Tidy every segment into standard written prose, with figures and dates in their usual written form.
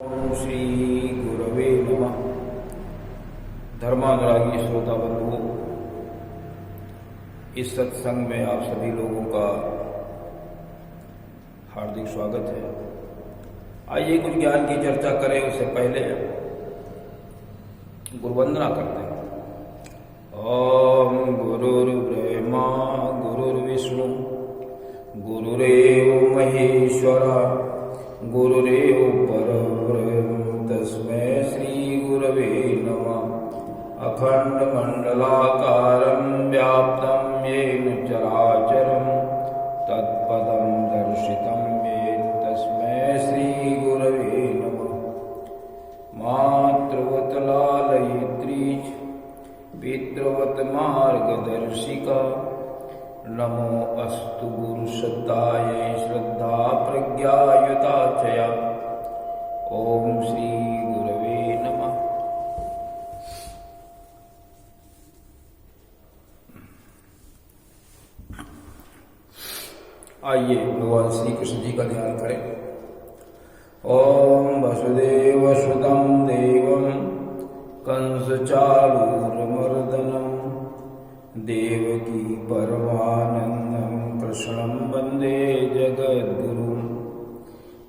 ओम श्री गुरवे नमः। धर्मानुरागी श्रोता बंधुओं, इस सत्संग में आप सभी लोगों का हार्दिक स्वागत है। आइए कुछ ज्ञान की चर्चा करें। उससे पहले गुरुवंदना करते हैं। ओम गुरुर्ब्रह्मा गुरुर्विष्णु गुरुरेव महेश्वरा गुरुरेव परब्रह्म तस्मै श्री गुरवे नमः। अखंडमंडलाकारं व्याप्तं येन चराचरं तत्पदं दर्शितं येन तस्मै श्री गुरवे नमः। मातृवत् लालयित्री च पितृवत् मार्गदर्शिका नमो अस्तु गुरुश्रद्धायै श्रद्धा प्रज्ञायुता चया। ओम श्री गुरवे नमः। आइए भगवान श्री कृष्ण जी का ध्यान करें। ओम वसुदेवसुतं देवं कंसचाणूरमर्दनं देवकी परमानंदं कृष्णं वंदे जगद्गुरुम्।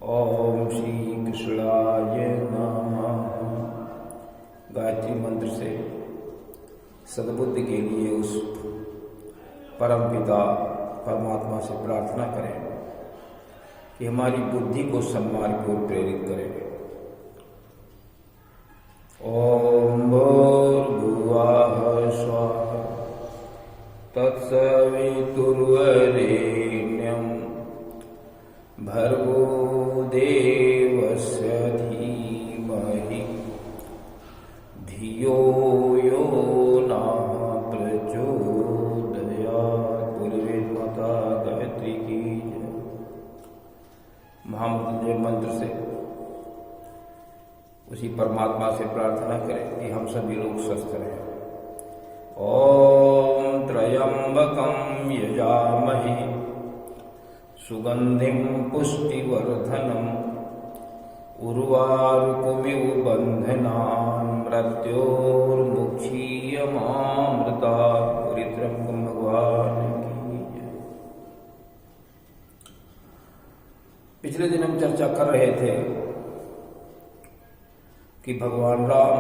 ओम श्री कृष्णाय नमः। गायत्री मंत्र से सद्बुद्धि के लिए उस परम पिता परमात्मा से प्रार्थना करें कि हमारी बुद्धि को सन्मार्ग की ओर प्रेरित करें। ओम भूर्भुवः स्वः तत्सवितुर्वरेण्यं भर्गो देवस्य धीमहि धियो यो नः प्रचोदयात्। पूर्वेद माता गायत्री की जय। महामृत्युंजय मंत्र से उसी परमात्मा से प्रार्थना करें कि हम सभी लोग स्वस्थ रहें। ओम त्र्यंबकं यजामहे सुगंधिं पुष्टिवर्धनम् उर्वारुकमिव बन्धनान् मृत्योर्मुक्षीयमामृतात्। त्र्यंबकं भगवान की जय। पिछले दिन हम चर्चा कर रहे थे कि भगवान राम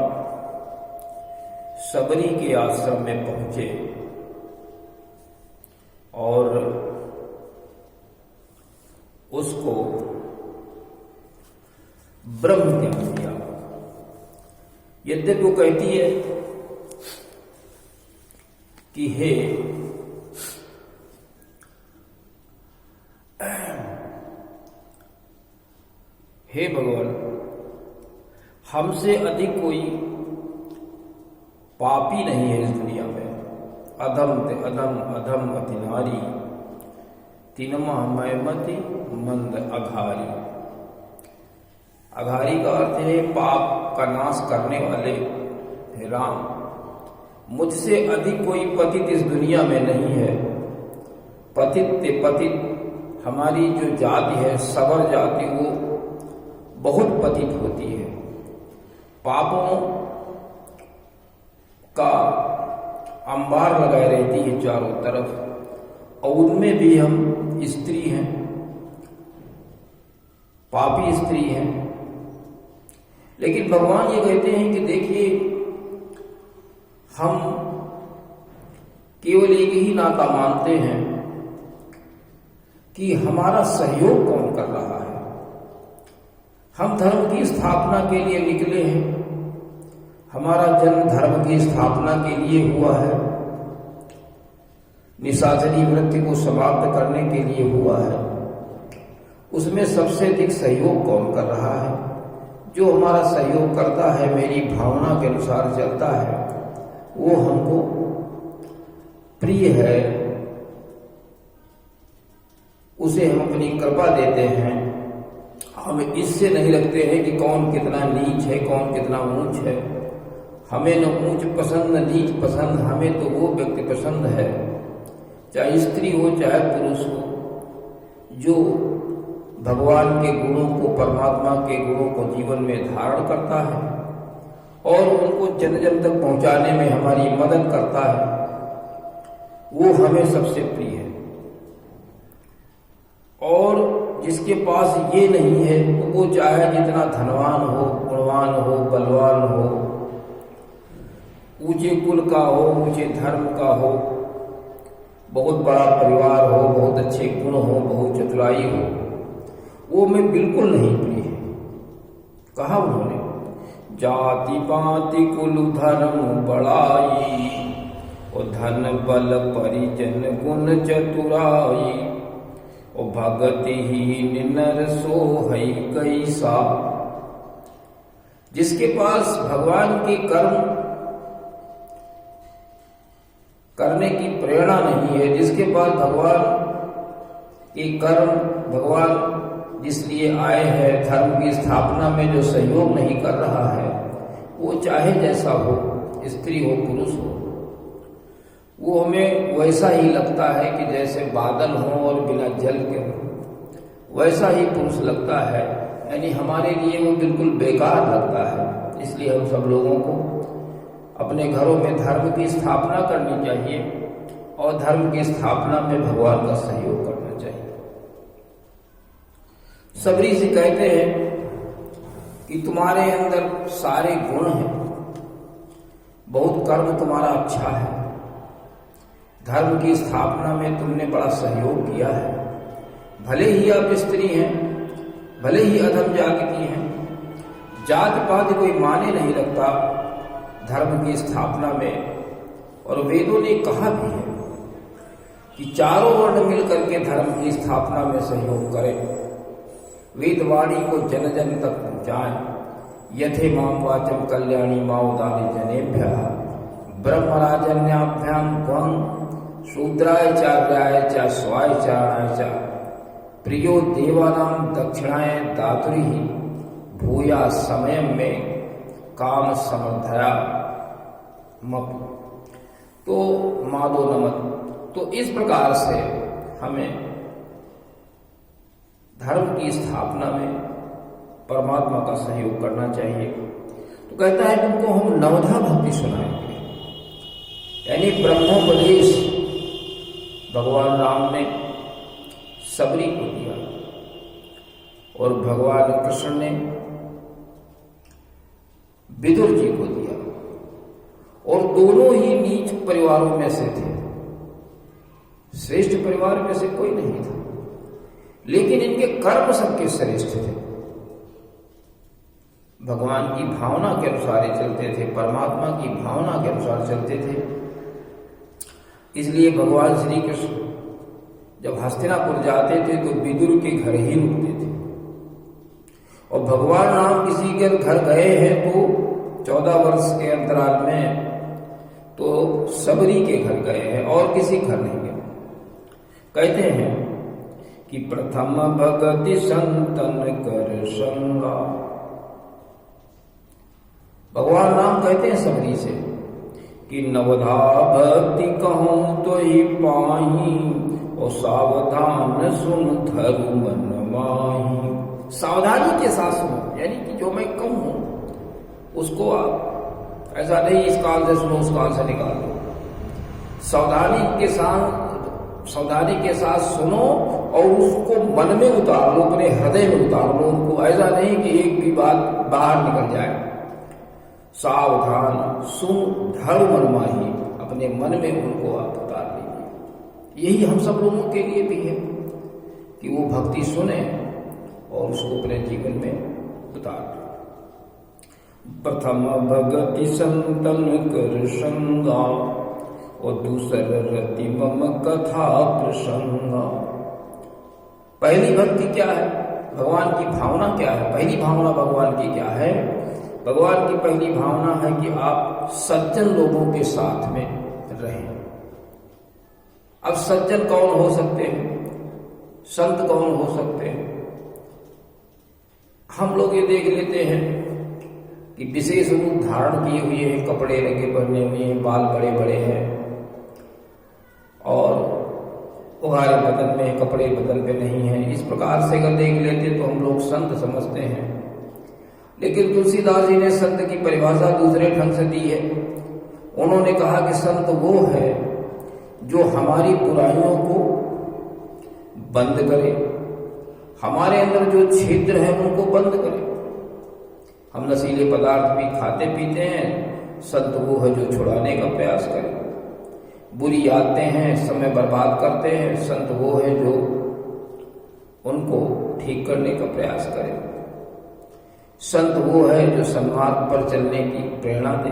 सबरी के आश्रम में पहुंचे और उसको ब्रह्म ज्ञान दिया। यद्यपि वो कहती है कि हे भगवान, हमसे अधिक कोई पापी नहीं है इस दुनिया में। अधम ते अधम अधम अति नारी तिनमा मयमति मंद अघारी। अघारी का अर्थ है पाप का नाश करने वाले। हे राम, मुझसे अधिक कोई पतित इस दुनिया में नहीं है। पतित ते पतित हमारी जो जाति है, सवर जाति, वो बहुत पतित होती है। पापों का अंबार लगाए रहती है चारों तरफ, और उनमें भी हम स्त्री हैं, पापी स्त्री हैं। लेकिन भगवान ये कहते हैं कि देखिए, हम केवल एक ही नाता मानते हैं कि हमारा सहयोग कौन कर रहा है। हम धर्म की स्थापना के लिए निकले हैं। हमारा जन्म धर्म की स्थापना के लिए हुआ है, निशाचरी वृत्ति को समाप्त करने के लिए हुआ है। उसमें सबसे अधिक सहयोग कौन कर रहा है? जो हमारा सहयोग करता है, मेरी भावना के अनुसार चलता है, वो हमको प्रिय है, उसे हम अपनी कृपा देते हैं। हम इससे नहीं रखते हैं कि कौन कितना नीच है, कौन कितना ऊंच है। हमें न ऊंच पसंद न नीच पसंद, हमें तो वो व्यक्ति पसंद है, चाहे स्त्री हो चाहे पुरुष हो, जो भगवान के गुणों को, परमात्मा के गुणों को जीवन में धारण करता है और उनको जन जन तक पहुंचाने में हमारी मदद करता है, वो हमें सबसे प्रिय है। और जिसके पास ये नहीं है तो वो चाहे जितना धनवान हो, गुणवान हो, बलवान हो, ऊंचे कुल का हो, ऊंचे धर्म का हो, बहुत बड़ा परिवार हो, बहुत अच्छे गुण हो, बहुत चतुराई हो, वो मैं बिल्कुल नहीं प्रिय है। कहा उन्होंने, जाति पाति कुल धर्म बड़ाई, और धन बल परिजन गुण चतुराई, और भगति ही नर सोहई कैसा। जिसके पास भगवान के कर्म करने की प्रेरणा नहीं है, जिसके पास भगवान के कर्म, भगवान जिसलिए आए हैं धर्म की स्थापना में जो सहयोग नहीं कर रहा है, वो चाहे जैसा हो, स्त्री हो पुरुष हो, वो हमें वैसा ही लगता है कि जैसे बादल हो और बिना जल के हो, वैसा ही पुरुष लगता है। यानी हमारे लिए वो बिल्कुल बेकार लगता है। इसलिए हम सब लोगों को अपने घरों में धर्म की स्थापना करनी चाहिए और धर्म की स्थापना में भगवान का सहयोग करना चाहिए। सबरी से कहते हैं कि तुम्हारे अंदर सारे गुण हैं, बहुत कर्म तुम्हारा अच्छा है, धर्म की स्थापना में तुमने बड़ा सहयोग किया है। भले ही आप स्त्री हैं, भले ही अधम जाति की हैं, जात पात कोई माने नहीं रखता धर्म की स्थापना में। और वेदों ने कहा भी है कि चारों वर्ण मिलकर के धर्म की स्थापना में सहयोग करें, वेदवाणी को जन जन तक पहुंचाएं। यथे माम वाचम कल्याणी माओदानी जनेभ्यः ब्रह्मराजन्याभ्याम त्वं शूद्राय चार्याय च स्वाय चाराय च प्रियो देवानां दक्षिणाय दातुरी भूया समय में काम समर्थया मप। तो मादो नमत। तो इस प्रकार से हमें धर्म की स्थापना में परमात्मा का सहयोग करना चाहिए। तो कहता है तुमको हम नवधा भक्ति सुनाएंगे, यानी ब्रह्मोपदेश भगवान राम ने सबरी को दिया और भगवान कृष्ण ने विदुर जी को दिया, और दोनों ही नीच परिवारों में से थे, श्रेष्ठ परिवार में से कोई नहीं था, लेकिन इनके कर्म सबके श्रेष्ठ थे। भगवान की भावना के अनुसार ही चलते थे, परमात्मा की भावना के अनुसार चलते थे। इसलिए भगवान श्री कृष्ण जब हस्तिनापुर जाते थे तो विदुर के घर ही रुकते थे, और भगवान राम किसी के घर गए हैं तो 14 वर्ष के अंतराल में तो सबरी के घर गए हैं और किसी घर नहीं गए। कहते हैं कि प्रथम भगति संतन कर संगा। भगवान राम कहते हैं सबरी से कि नवधा भक्ति कहूं तो ही पाही, और सावधान सुन धरु मन माही। सावधानी के साथ सुनो, यानी कि जो मैं कहूं उसको आप ऐसा नहीं इस कान से सुनो उस कान से निकाल दो। सावधानी के साथ सुनो और उसको मन में उतार लो, अपने हृदय में उतार लो उनको। ऐसा नहीं कि एक भी बात बाहर निकल जाए। सावधान सुन धर मन माही, अपने मन में उनको आप उतार लीजिए। यही हम सब लोगों के लिए भी है कि वो भक्ति सुने और उसको अपने जीवन में उतार दो। प्रथम भगति संतन कर संगा, और दूसर रति मम कथा प्रसंगा। पहली भक्ति क्या है, भगवान की भावना क्या है? पहली भावना भगवान की क्या है? भगवान की पहली भावना है कि आप सज्जन लोगों के साथ में रहें। अब सज्जन कौन हो सकते हैं, संत कौन हो सकते हैं? हम लोग ये देख लेते हैं कि विशेष रूप धारण किए हुए हैं, कपड़े रंगे पहने हुए हैं, बाल बड़े बड़े हैं और उघारे बदन में, कपड़े बदन पे नहीं है। इस प्रकार से अगर देख लेते तो हम लोग संत समझते हैं। लेकिन तुलसीदास जी ने संत की परिभाषा दूसरे ढंग से दी है। उन्होंने कहा कि संत वो है जो हमारी बुराइयों को बंद करे, हमारे अंदर जो छिद्र है उनको बंद करे। हम नशीले पदार्थ भी खाते पीते हैं, संत वो है जो छुड़ाने का प्रयास करे। बुरी आदतें हैं, समय बर्बाद करते हैं, संत वो है जो उनको ठीक करने का प्रयास करे। संत वो है जो सन्मार्ग पर चलने की प्रेरणा दे,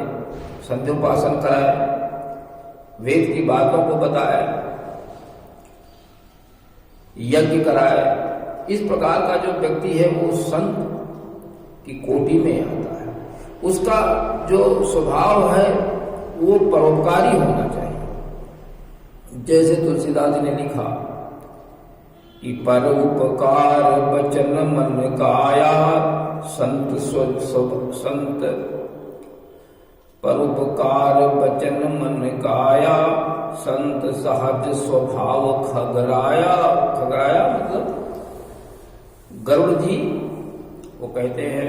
संध्योपासन कराए, वेद की बातों को बताए, यज्ञ कराए। इस प्रकार का जो व्यक्ति है वो संत की कोटि में आता है। उसका जो स्वभाव है वो परोपकारी होना चाहिए। जैसे तुलसीदास जी ने लिखा कि परोपकार वचन मन काया, संत संत परोपकार वचन मन काया, संत सहज स्वभाव खगराया। खगराया मतलब गरुड़ जी वो कहते हैं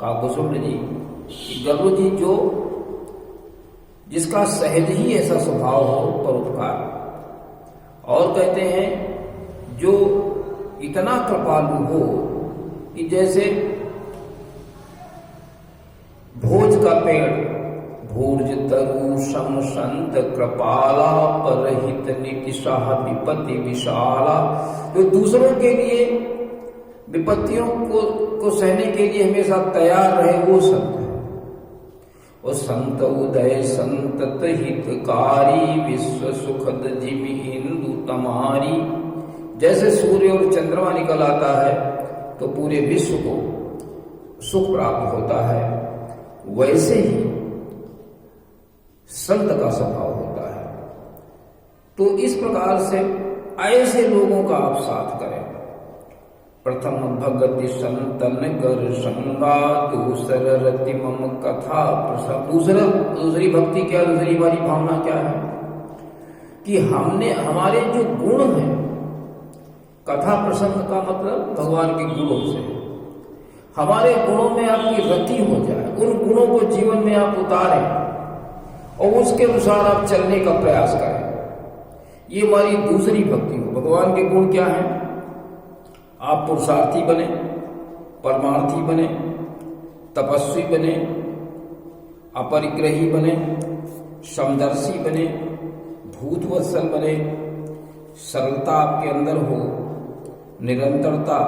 काकुशुंड जी कि गरुड़ जी जो जिसका सहज ही ऐसा स्वभाव हो परोपकार, और कहते हैं जो इतना कृपालु हो कि जैसे भोज का पेड़, भोज तरु सम संत कृपाला, परहित नितिशाह विपत्ति विशाला, जो दूसरों के लिए विपत्तियों को सहने के लिए हमेशा तैयार रहे, वो संत है। और संत उदय संतत हितकारी, विश्व सुखद जिमि हिंदू तमारी। जैसे सूर्य और चंद्रमा निकल आता है तो पूरे विश्व को सुख प्राप्त होता है, वैसे ही संत का स्वभाव होता है। तो इस प्रकार से ऐसे लोगों का आप साथ करें। प्रथम भगति संतन कर संगा, दूसर रति मम कथा प्रसंग। दूसरी भक्ति क्या, दूसरी हमारी भावना क्या है कि हमने हमारे जो गुण हैं, कथा प्रसंग का मतलब भगवान के गुणों से, हमारे गुणों में आपकी रति हो जाए, उन गुणों को जीवन में आप उतारें और उसके अनुसार आप चलने का प्रयास करें। ये हमारी दूसरी भक्ति हो। भगवान के गुण क्या है? आप पुरुषार्थी बने, परमार्थी बने, तपस्वी बने, अपरिग्रही बने, समदर्शी बने, भूतवत्सल बने, सरलता आपके अंदर हो, निरंतरता,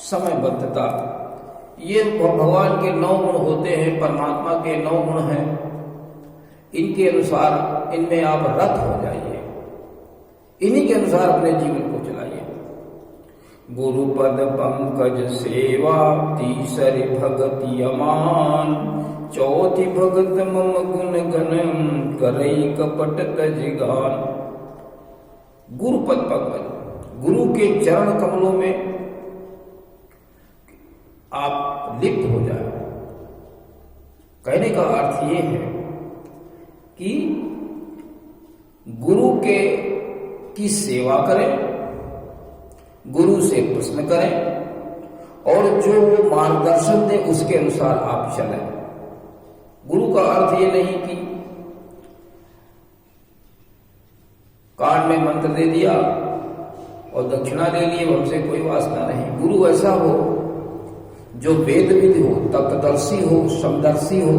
समयबद्धता। ये भगवान के 9 गुण होते हैं, परमात्मा के 9 गुण हैं। इनके अनुसार इनमें आप रत हो जाइए, इन्हीं के अनुसार अपने जीवन को चलाइए। गुरुपद पंकज सेवा, तीसरी भगति अमान, चौथी भगत मम गुण गण, करई कपट तजगान। गुरुपद पंकज, गुरु के चरण कमलों में आप लिप्त हो जाए। कहने का अर्थ ये है कि गुरु की सेवा करें, गुरु से प्रश्न करें और जो वो मार्गदर्शन दे उसके अनुसार आप चलें। गुरु का अर्थ ये नहीं कि कान में मंत्र दे दिया और दक्षिणा ले लिए, हमसे कोई वास्ता नहीं। गुरु ऐसा हो जो वेदविद हो, तत्वदर्शी हो, समदर्शी हो,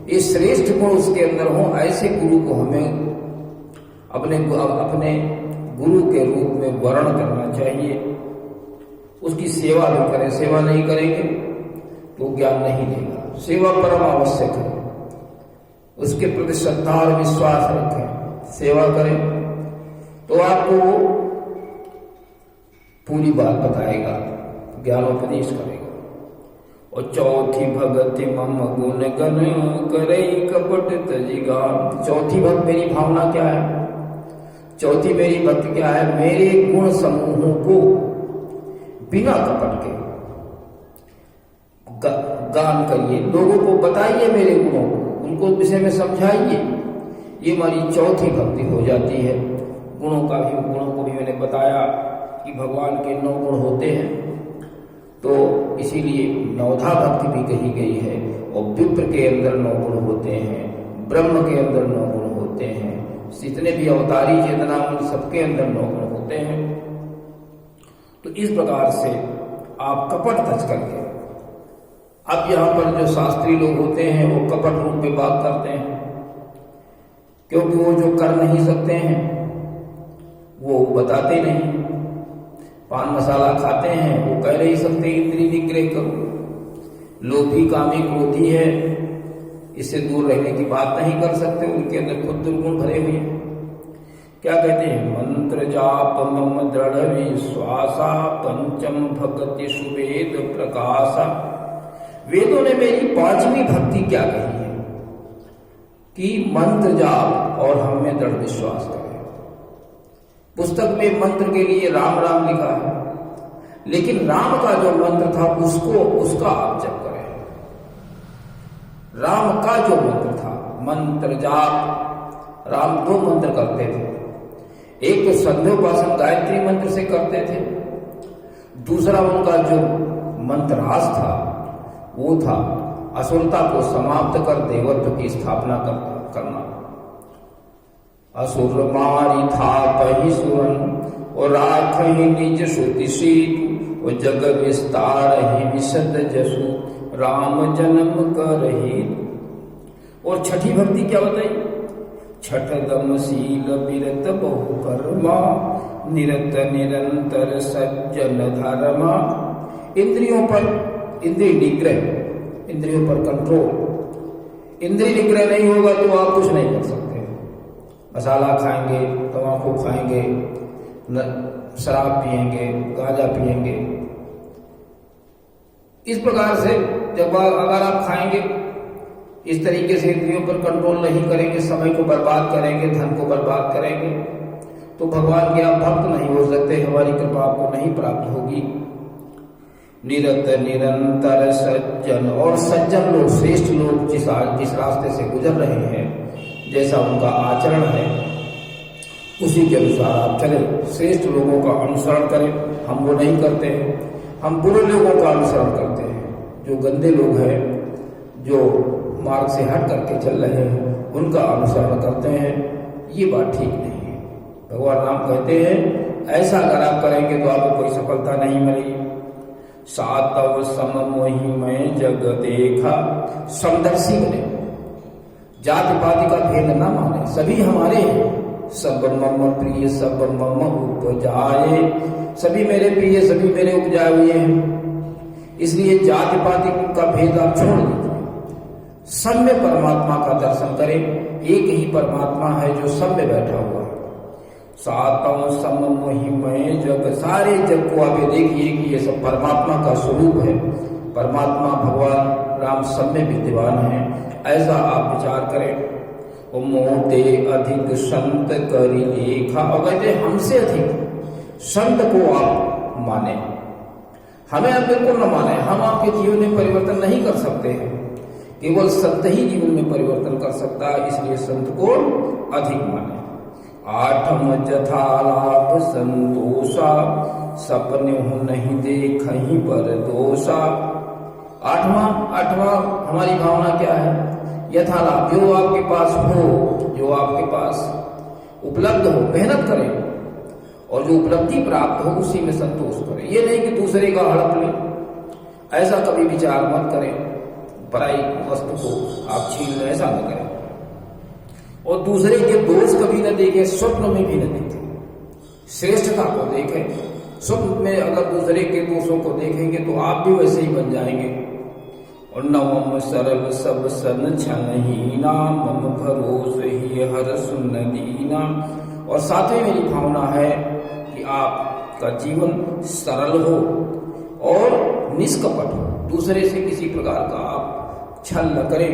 ये श्रेष्ठ गुण उसके अंदर हो। ऐसे गुरु को हमें अपने गुरु के रूप में वर्ण करना चाहिए। उसकी सेवा भी करें, सेवा नहीं करेंगे तो ज्ञान नहीं देगा। सेवा परम आवश्यक है, उसके प्रति श्रद्धा और विश्वास रखें, सेवा करें तो आपको वो पूरी बात बताएगा, ज्ञानोपदेश करेगा। और चौथी भगति मम गुण गण, करई कपट तजिगान। चौथी भक्त मेरी भावना क्या है, चौथी मेरी भक्ति क्या है? मेरे गुण समूहों को बिना कपट के गान करिए, लोगों को बताइए मेरे गुणों को, उनको विषय में समझाइए। ये हमारी चौथी भक्ति हो जाती है। गुणों को भी मैंने बताया कि भगवान के 9 गुण होते हैं, तो इसीलिए नवधा भक्ति भी कही गई है। और विप्र के अंदर 9 गुण होते हैं, ब्रह्म के अंदर 9 गुण होते हैं, जितने भी अवतारी चेतना उन सबके अंदर 9 गुण होते हैं। तो इस प्रकार से आप कपट तज करके, अब यहाँ पर जो शास्त्री लोग होते हैं वो कपट रूप में बात करते हैं, क्योंकि वो जो कर नहीं सकते हैं वो बताते नहीं। पान मसाला खाते हैं, वो कह नहीं सकते इंद्रिय निग्रह करो। लोभी कामी क्रोधी है, इससे दूर रहने की बात नहीं कर सकते, उनके अंदर खुद दुर्गुण भरे हुए हैं। क्या कहते हैं? मंत्र जाप मम दृढ़ विश्वासा पंचम भक्ति सुवेद प्रकाशा। वेदों ने मेरी 5वीं भक्ति क्या कही है कि मंत्र जाप और हम में दृढ़ विश्वास करें। पुस्तक में मंत्र के लिए राम राम लिखा है, लेकिन राम का जो मंत्र था उसका आप जप करें। राम का जो मंत्र था, मंत्र जाप, राम 2 मंत्र करते थे। एक तो संध्योपासन गायत्री मंत्र से करते थे, दूसरा उनका जो मंत्रास था वो था असुरता को समाप्त कर देवत्व की स्थापना करना। असुर मारी था पही सुरन और राख ही निज श्रुति सीतु और जग विस्तार ही विशद जसु राम जन्म करही। और छठी भक्ति क्या बताई? छठ दमशील विरत बहु कर्मा निरत निरंतर सज्जन धर्मा। इंद्रियों पर इंद्रिय निग्रह, इंद्रियों पर कंट्रोल। इंद्रिय निग्रह नहीं होगा तो आप कुछ नहीं कर सकते। मसाला खाएंगे, तंबाकू खाएंगे, शराब पिएंगे, गांजा पिएंगे। इस प्रकार से जब अगर आप खाएंगे, इस तरीके से इंद्रियों पर कंट्रोल नहीं करेंगे, समय को बर्बाद करेंगे, धन को बर्बाद करेंगे, तो भगवान के आप भक्त नहीं हो सकते, हमारी कृपा आपको नहीं प्राप्त होगी। निरत निरंतर सज्जन, और सज्जन लोग, श्रेष्ठ लोग जिस रास्ते से गुजर रहे हैं, जैसा उनका आचरण है उसी के अनुसार आप चले। श्रेष्ठ लोगों का अनुसरण करें, हम वो नहीं करते हैं। हम बुरे लोगों का अनुसरण करते हैं, जो गंदे लोग हैं, जो मार्ग से हट करके चल रहे हैं, उनका अनुसरण करते हैं। ये बात ठीक नहीं है। भगवान राम कहते हैं ऐसा अगर आप करेंगे तो आपको कोई सफलता नहीं मिलेगी। सातव सम मोहि मैं जग देखा, समदर्शी बने, जाति पाति का भेद न माने, सभी हमारे हैं। सब मम प्रिय सब मम उपजाए, सभी मेरे प्रिय, सभी मेरे उपजाए हुए हैं। इसलिए जाति पाति का भेद आप छोड़ दीजिए, सब में परमात्मा का दर्शन करें। एक ही परमात्मा है जो सब में बैठा हुआ है। सातव सम मोहि मैं जग, सारे जग को आप देखिए कि ये सब परमात्मा का स्वरूप है। परमात्मा भगवान राम सब में विद्यमान है, ऐसा आप विचार करें। मोते अधिक संत करी लेखा, और कहते हमसे अधिक संत को आप माने, हमें आप बिल्कुल न माने। हम आपके जीवन में परिवर्तन नहीं कर सकते हैं, केवल संत ही जीवन में परिवर्तन कर सकता है, इसलिए संत को अधिक माने। आठम जथा लाभ संतोषा, सपने हो नहीं देखहीं पर दोषा। आठवां हमारी भावना क्या है? यथालाभ, जो आपके पास हो, जो आपके पास उपलब्ध हो, मेहनत करें, और जो उपलब्धि प्राप्त हो उसी में संतोष करें। ये नहीं कि दूसरे का हड़प लें, ऐसा कभी विचार मत करें। पराई वस्तु को आप छीन लें, ऐसा न करें। और दूसरे के दोष कभी न देखें, स्वप्न में भी न देखें, श्रेष्ठता को देखें। स्वप्न में अगर दूसरे के दोषों को देखेंगे तो आप भी वैसे ही बन जाएंगे। और नवम सरल सब सन छनहीना, मम भरोस ही हर सुन दीना। और साथी मेरी भावना है कि आपका जीवन सरल हो और निष्कपट हो, दूसरे से किसी प्रकार का आप छल न करें,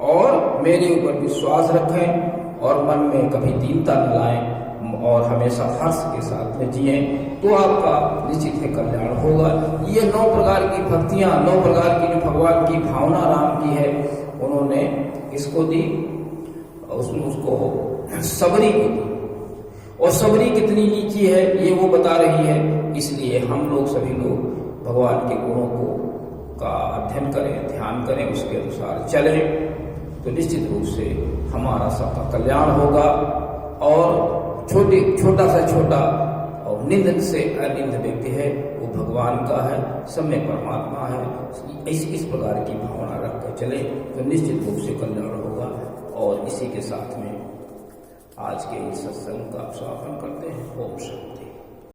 और मेरे ऊपर विश्वास रखें, और मन में कभी दीनता न लाएं, और हमेशा हर्ष के साथ में जिए, तो आपका निश्चित ही कल्याण होगा। ये 9 प्रकार की भक्तियां, 9 प्रकार की जो भगवान की भावना राम की है, उन्होंने इसको दी, उसको सबरी को दी। और सबरी कितनी नीची है ये वो बता रही है। इसलिए हम लोग सभी लोग भगवान के गुणों को का अध्ययन करें, ध्यान करें, उसके अनुसार चलें, तो निश्चित रूप से हमारा सबका कल्याण होगा। और छोटा से छोटा और निंद से अनिंद व्यक्ति है वो भगवान का है, सब में परमात्मा है। इस प्रकार की भावना रखकर चले तो निश्चित रूप से कल्याण होगा। और इसी के साथ में आज के इस सत्संग का समापन करते हैं। ओम शांति।